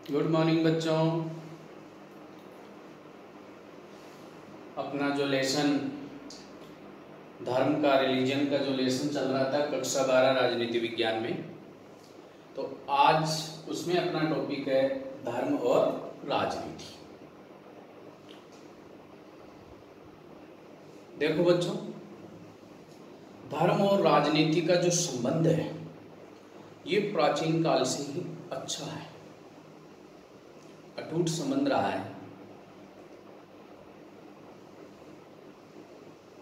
Good morning बच्चों। अपना जो लेसन धर्म का रिलीजन का जो लेसन चल रहा था कक्षा 12 राजनीति विज्ञान में, तो आज उसमें अपना टॉपिक है धर्म और राजनीति। देखो बच्चों, धर्म और राजनीति का जो संबंध है ये प्राचीन काल से ही अच्छा है, अटूट संबंध रहा है।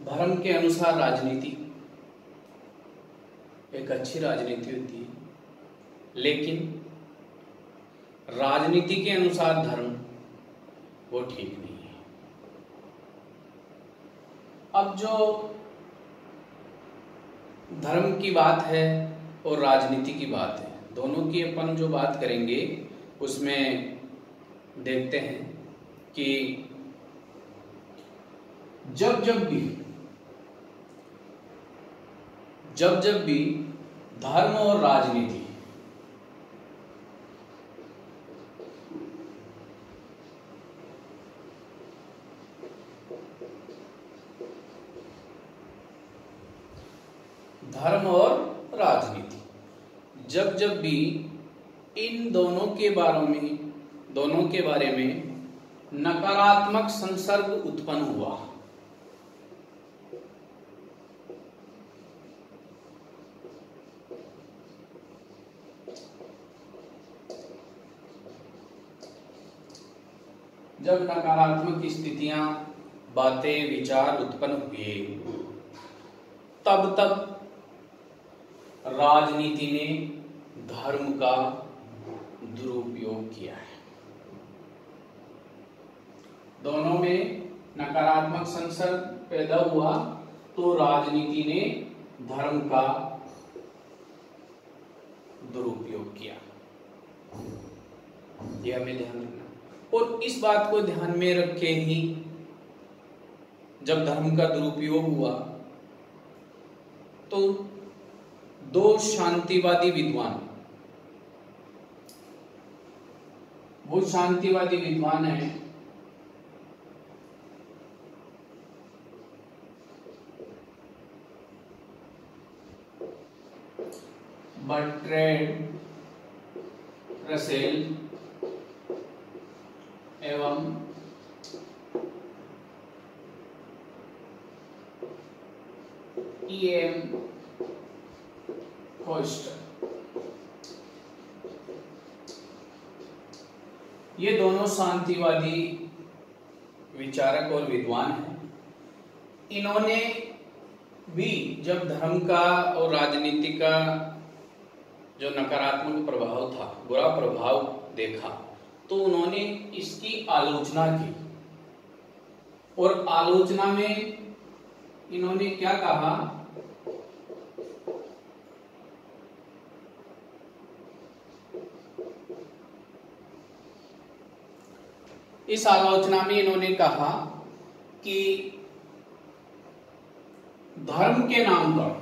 धर्म के अनुसार राजनीति एक अच्छी राजनीति होती है, लेकिन राजनीति के अनुसार धर्म वो ठीक नहीं है। अब जो धर्म की बात है और राजनीति की बात है, दोनों की अपन जो बात करेंगे उसमें देखते हैं कि जब जब भी धर्म और राजनीति जब भी इन दोनों के बारे में नकारात्मक संसर्ग उत्पन्न हुआ, जब नकारात्मक स्थितियां, बातें, विचार उत्पन्न हुए, तब राजनीति ने धर्म का दुरुपयोग किया है। दोनों में नकारात्मक संसर्ग पैदा हुआ तो राजनीति ने धर्म का दुरुपयोग किया। यह हमें ध्यान रखना, और इस बात को ध्यान में रख के ही जब धर्म का दुरुपयोग हुआ तो दो शांतिवादी विद्वान, वो शांतिवादी विद्वान है बर्ट्रैंड रसेल एवं E.M. फोस्टर। ये दोनों शांतिवादी विचारक और विद्वान हैं। इन्होंने भी जब धर्म का और राजनीति का जो नकारात्मक प्रभाव था, बुरा प्रभाव देखा, तो उन्होंने इसकी आलोचना की, और आलोचना में इन्होंने क्या कहा, इस आलोचना में इन्होंने कहा कि धर्म के नाम पर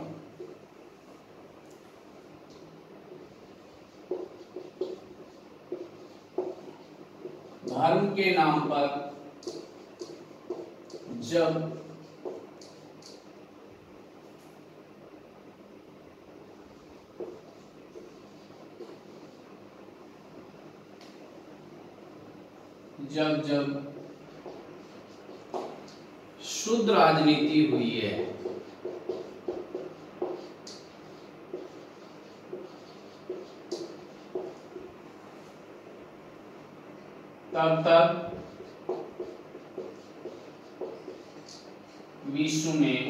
जब शुद्ध राजनीति हुई है, तब विश्व में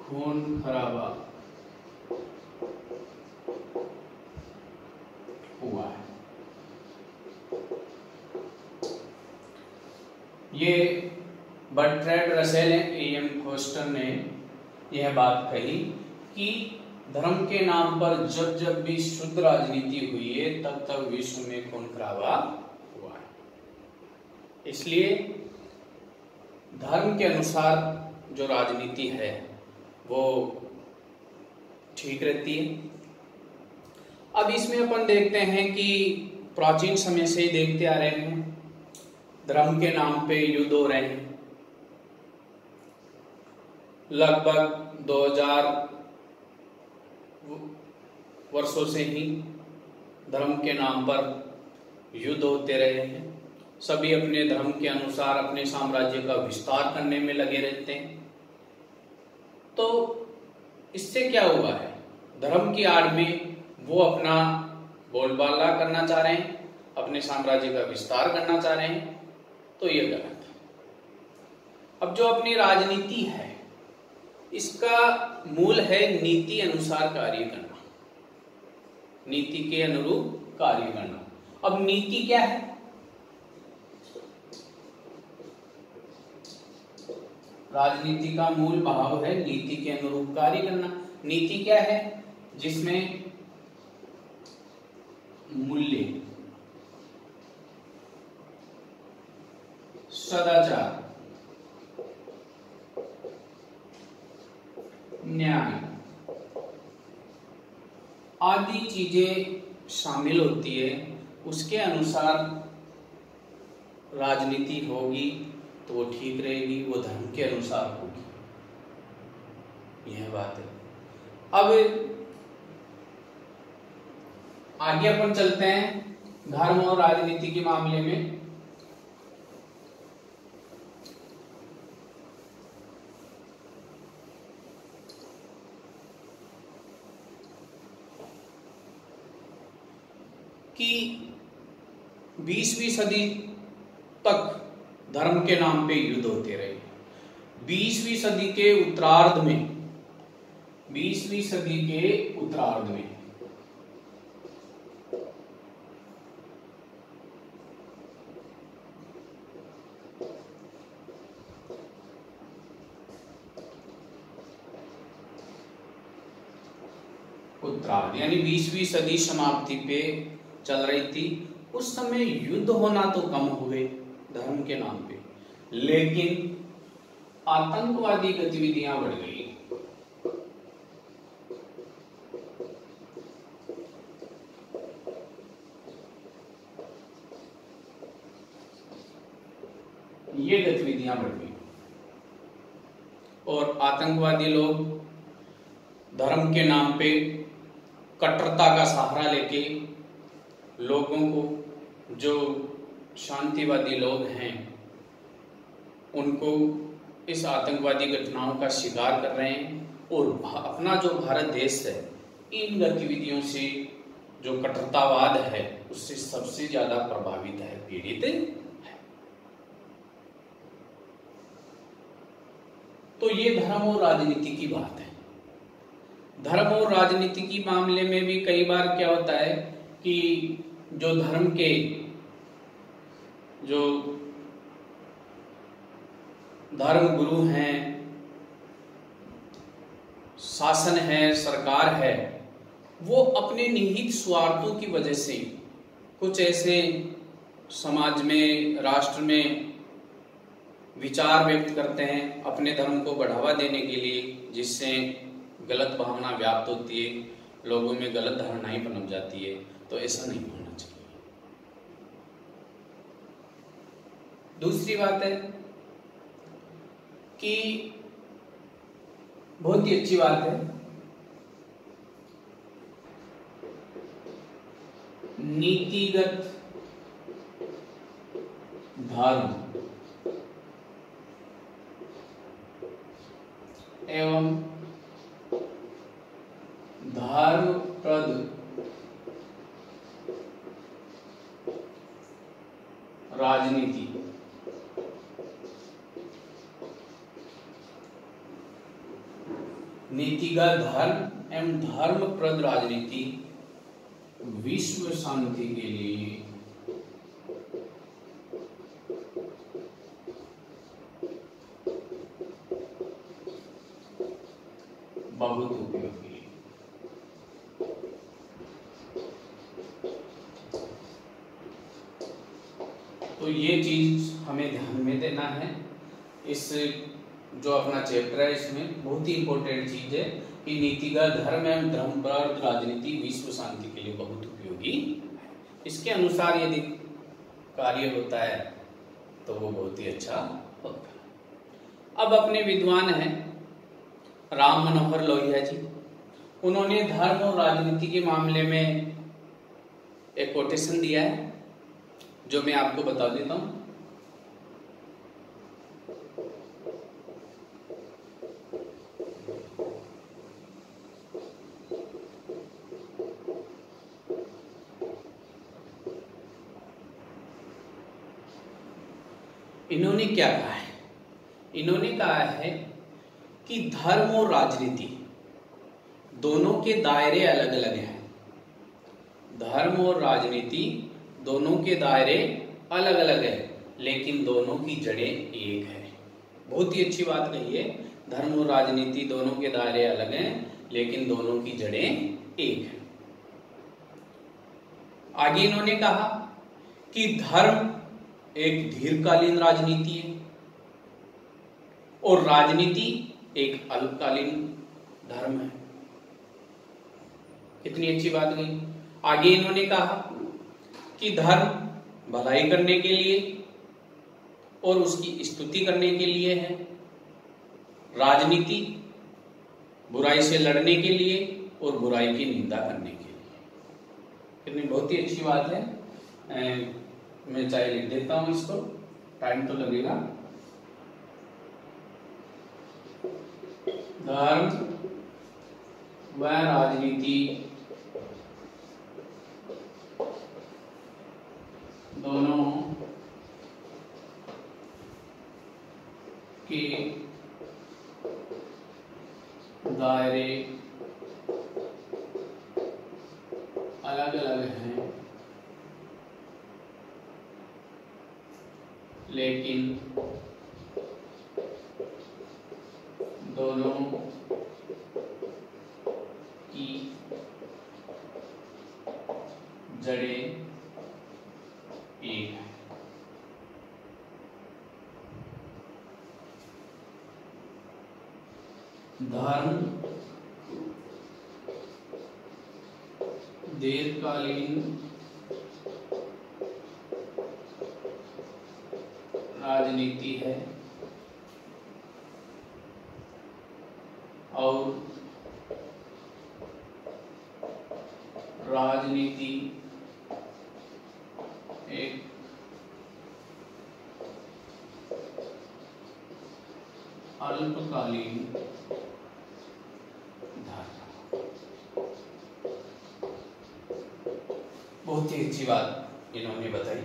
खून खराबा हुआ है। ये बर्ट्रैंड रसेल E.M. फोस्टर ने यह बात कही कि धर्म के नाम पर जब भी शुद्ध राजनीति हुई है तब विश्व में खून खराबा हुआ है। इसलिए धर्म के अनुसार जो राजनीति है वो ठीक रहती है। अब इसमें अपन देखते हैं कि प्राचीन समय से ही देखते आ रहे हैं धर्म के नाम पे युद्ध हो रहे हैं। लगभग 2000 वर्षों से ही धर्म के नाम पर युद्ध होते रहे हैं। सभी अपने धर्म के अनुसार अपने साम्राज्य का विस्तार करने में लगे रहते हैं। तो इससे क्या हुआ है, धर्म की आड़ में वो अपना बोलबाला करना चाह रहे हैं, अपने साम्राज्य का विस्तार करना चाह रहे हैं, तो ये गलत है। अब जो अपनी राजनीति है इसका मूल है नीति अनुसार कार्य करना, नीति के अनुरूप कार्य करना। अब नीति क्या है? राजनीति का मूल भाव है नीति के अनुरूप कार्य करना। नीति क्या है? जिसमें मूल्य, सदाचार, न्याय आदि चीजें शामिल होती है, उसके अनुसार राजनीति होगी तो वो ठीक रहेगी, वो धर्म के अनुसार होगी। यह बात है। अब आगे अपन चलते हैं धर्म और राजनीति के मामले में। कि 20वीं सदी तक धर्म के नाम पे युद्ध होते रहे। 20वीं सदी के उत्तरार्ध में, 20वीं सदी के उत्तरार्ध में उत्तरार्ध यानी 20वीं सदी समाप्ति पे चल रही थी। उस समय युद्ध होना तो कम हो गए धर्म के नाम पे, लेकिन आतंकवादी गतिविधियां बढ़ गई। ये गतिविधियां बढ़ गई और आतंकवादी लोग धर्म के नाम पे कट्टरता का सहारा लेके लोगों को, जो शांतिवादी लोग हैं, उनको इस आतंकवादी घटनाओं का शिकार कर रहे हैं। और अपना जो भारत देश है इन गतिविधियों से, जो कट्टरतावाद है, उससे सबसे ज्यादा प्रभावित है, पीड़ित है। तो ये धर्म और राजनीति की बात है। धर्म और राजनीति की मामले में भी कई बार क्या होता है कि जो धर्म के जो धर्म गुरु हैं, शासन है, सरकार है, वो अपने निहित स्वार्थों की वजह से कुछ ऐसे समाज में, राष्ट्र में विचार व्यक्त करते हैं अपने धर्म को बढ़ावा देने के लिए, जिससे गलत भावना व्याप्त होती है, लोगों में गलत धारणाएं पनप जाती है। तो ऐसा नहीं होना चाहिए। दूसरी बात है कि बहुत ही अच्छी बात है, नीतिगत धर्म एवं धर्मप्रद राजनीति नीतिगत धर्म एवं धर्मप्रद राजनीति विश्व शांति के लिए बहुत उपयोगी है। तो ये चीज हमें ध्यान में देना है। इस जो अपना चैप्टर है इसमें बहुत ही इंपॉर्टेंट चीज है कि नीतिगत धर्म एवं धर्मपरार्थ राजनीति विश्व शांति के लिए बहुत उपयोगी है। इसके अनुसार यदि कार्य होता है तो वो बहुत ही अच्छा होता है। अब अपने विद्वान हैं राम मनोहर लोहिया जी, उन्होंने धर्म और राजनीति के मामले में एक कोटेशन दिया है जो मैं आपको बता देता हूं। इन्होंने क्या कहा है? इन्होंने कहा है कि धर्म और राजनीति दोनों के दायरे अलग अलग हैं। धर्म और राजनीति दोनों के दायरे अलग अलग है, लेकिन दोनों की जड़ें एक है। बहुत ही अच्छी बात कही है। धर्म और राजनीति दोनों के दायरे अलग हैं, लेकिन दोनों की जड़ें एक है। आगे इन्होंने कहा कि धर्म एक दीर्घकालीन राजनीति है और राजनीति एक अल्पकालीन धर्म है। कितनी अच्छी बात कही। आगे इन्होंने कहा कि धर्म भलाई करने के लिए और उसकी स्तुति करने के लिए है, राजनीति बुराई से लड़ने के लिए और बुराई की निंदा करने के लिए। कितनी बहुत ही अच्छी बात है। मैं चाहे लिख देता हूं इसको, टाइम तो लगेगा। धर्म व राजनीति दोनों के दायरे अलग अलग हैं, लेकिन दोनों की जड़ें एक है। धर्म दीर्घकालीन राजनीति है और राजनीति एक अल्पकालीन धर्म। बहुत ही अच्छी बात इन्होंने बताई।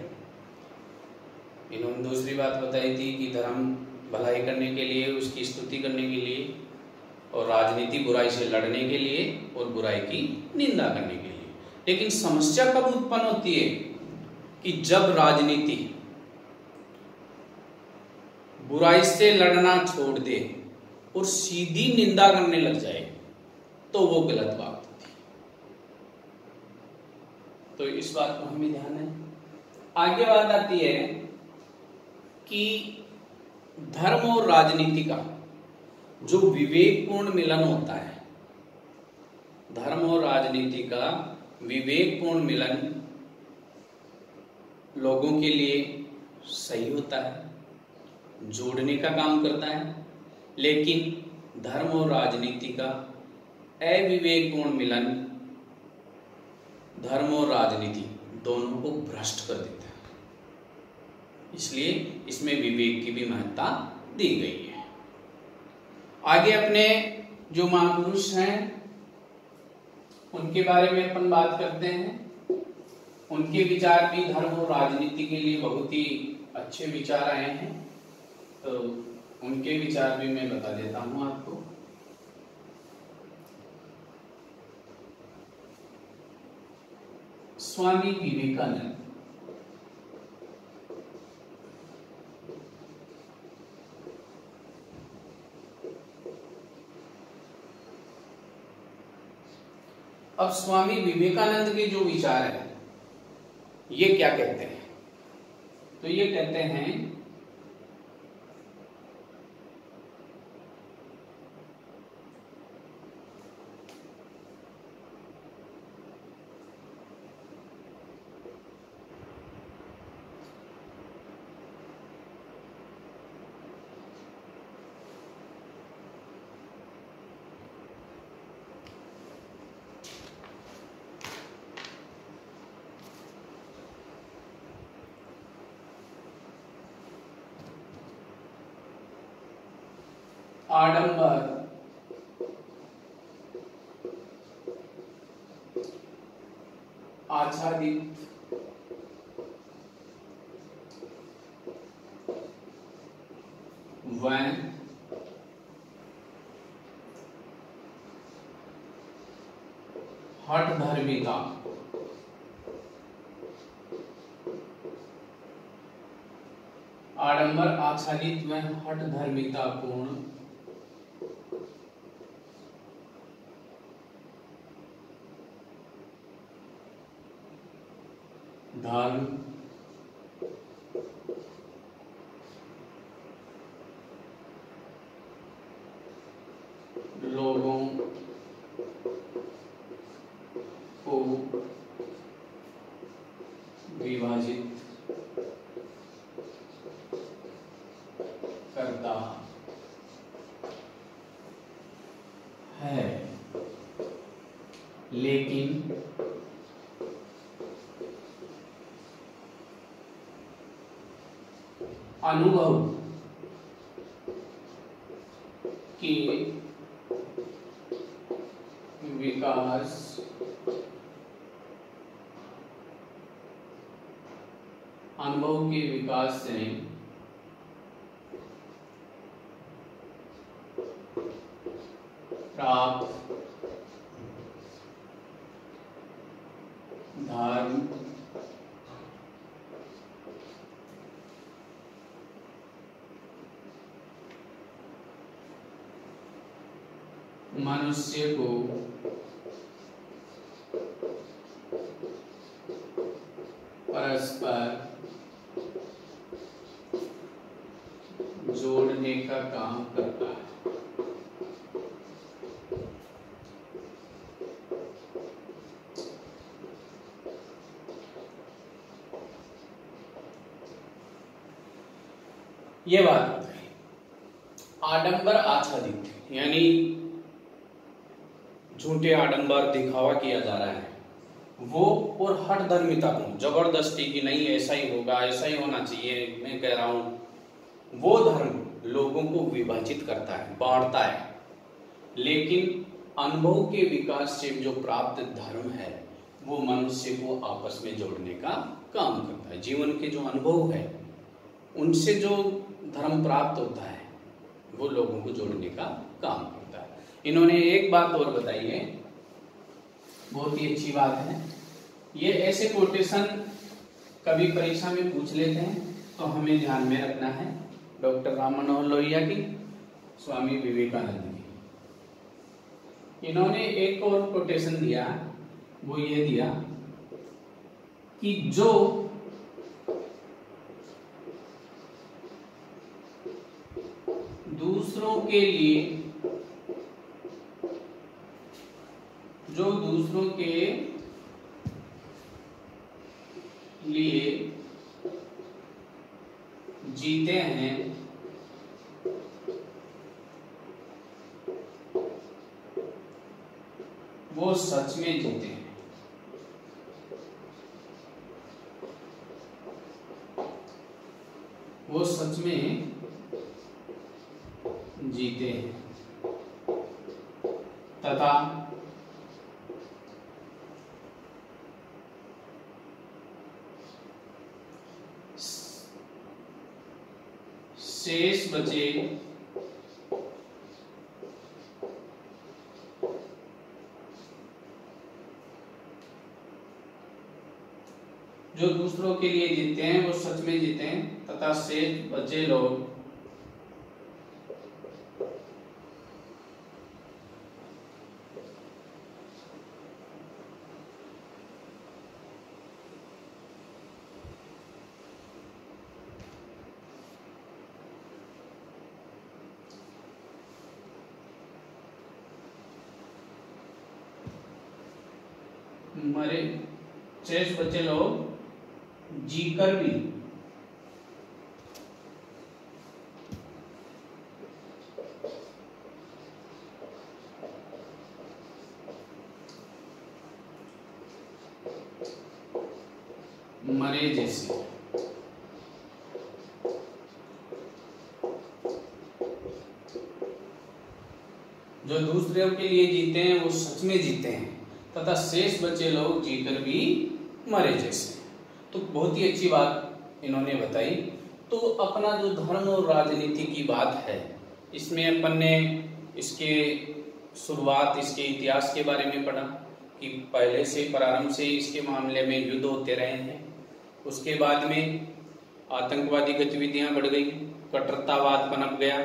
इन्होंने दूसरी बात बताई थी कि धर्म भलाई करने के लिए, उसकी स्तुति करने के लिए, और राजनीति बुराई से लड़ने के लिए और बुराई की निंदा करने के लिए। लेकिन समस्या कब उत्पन्न होती है कि जब राजनीति बुराई से लड़ना छोड़ दे और सीधी निंदा करने लग जाए तो वो गलत बात होती है। तो इस बात को हमें ध्यान है। आगे बात आती है कि धर्म और राजनीति का जो विवेकपूर्ण मिलन होता है, धर्म और राजनीति का विवेकपूर्ण मिलन लोगों के लिए सही होता है, जोड़ने का काम करता है। लेकिन धर्म और राजनीति का अविवेकपूर्ण मिलन धर्म और राजनीति दोनों को भ्रष्ट कर देता है। इसलिए इसमें विवेक की भी महत्ता दी गई है। आगे अपने जो महापुरुष हैं उनके बारे में अपन बात करते हैं। उनके विचार भी धर्म और राजनीति के लिए बहुत ही अच्छे विचार आए हैं, तो उनके विचार भी मैं बता देता हूं आपको। स्वामी विवेकानंद अब स्वामी विवेकानंद के जो विचार है ये क्या कहते हैं? तो ये कहते हैं आडंबर आच्छादित व हठधर्मिता आडंबर आच्छादित व हठधर्मिता पूर्ण धर्म लोगों को विभाजित करता है, लेकिन अनुभव के विकास से प्राप्त धर्म मनुष्य को परस्पर जोड़ने का काम करता है। ये बात आडंबर आच्छादित यानी झूठे आडंबर दिखावा किया जा रहा है वो, और हठधर्मिता को जबरदस्ती की नहीं ऐसा ही होगा, ऐसा ही होना चाहिए, मैं कह रहा हूं वो धर्म लोगों को विभाजित करता है, बांटता है, लेकिन अनुभव के विकास से जो प्राप्त धर्म है वो मनुष्य को आपस में जोड़ने का काम करता है। जीवन के जो अनुभव है उनसे जो धर्म प्राप्त होता है वो लोगों को जोड़ने का काम करता है। इन्होंने एक बात और बताई है, बहुत ही अच्छी बात है। ये ऐसे कोटेशन कभी परीक्षा में पूछ लेते हैं तो हमें ध्यान में रखना है। डॉक्टर राम मनोहर लोहिया की, स्वामी विवेकानंद की। इन्होंने एक और कोटेशन दिया, वो ये दिया कि जो दूसरों के लिए जीते हैं वो सच में जीते हैं। वो सच में जीते हैं तथा शेष बचे जो दूसरों के लिए जीते हैं वो सच में जीते हैं तथा शेष बचे लोग मरे, शेष बचे लोग जीकर भी मरे जैसे। जो दूसरों के लिए जीते हैं वो सच में जीते हैं, तथा शेष बचे लोग जीकर भी मरे जैसे। तो बहुत ही अच्छी बात इन्होंने बताई। तो अपना जो धर्म और राजनीति की बात है, इसमें अपन ने इसके शुरुआत, इसके इतिहास के बारे में पढ़ा कि पहले से प्रारंभ से इसके मामले में युद्ध होते रहे हैं। उसके बाद में आतंकवादी गतिविधियां बढ़ गई, कट्टरतावाद पनप गया।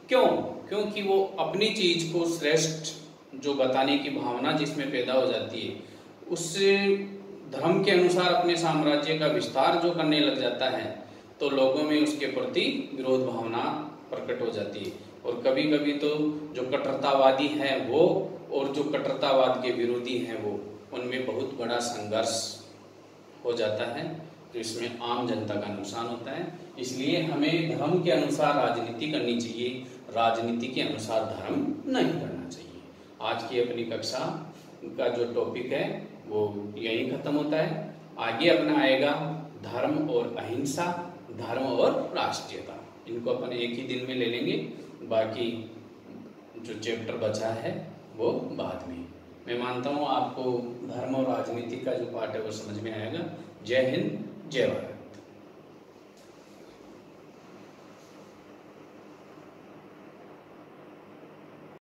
क्यों? क्योंकि वो अपनी चीज को श्रेष्ठ जो बताने की भावना जिसमें पैदा हो जाती है, उससे धर्म के अनुसार अपने साम्राज्य का विस्तार जो करने लग जाता है, तो लोगों में उसके प्रति विरोध भावना प्रकट हो जाती है। और कभी कभी तो जो कट्टरतावादी हैं वो और जो कट्टरतावाद के विरोधी हैं वो, उनमें बहुत बड़ा संघर्ष हो जाता है, तो इसमें आम जनता का नुकसान होता है। इसलिए हमें धर्म के अनुसार राजनीति करनी चाहिए, राजनीति के अनुसार धर्म नहीं करना चाहिए। आज की अपनी कक्षा का जो टॉपिक है वो यहीं खत्म होता है। आगे अपना आएगा धर्म और अहिंसा, धर्म और राष्ट्रीयता। इनको अपन एक ही दिन में ले लेंगे, बाकी जो चैप्टर बचा है वो बाद में। मैं मानता हूँ आपको धर्म और राजनीति का जो पाठ है वो समझ में आएगा। जय हिंद, जय भारत।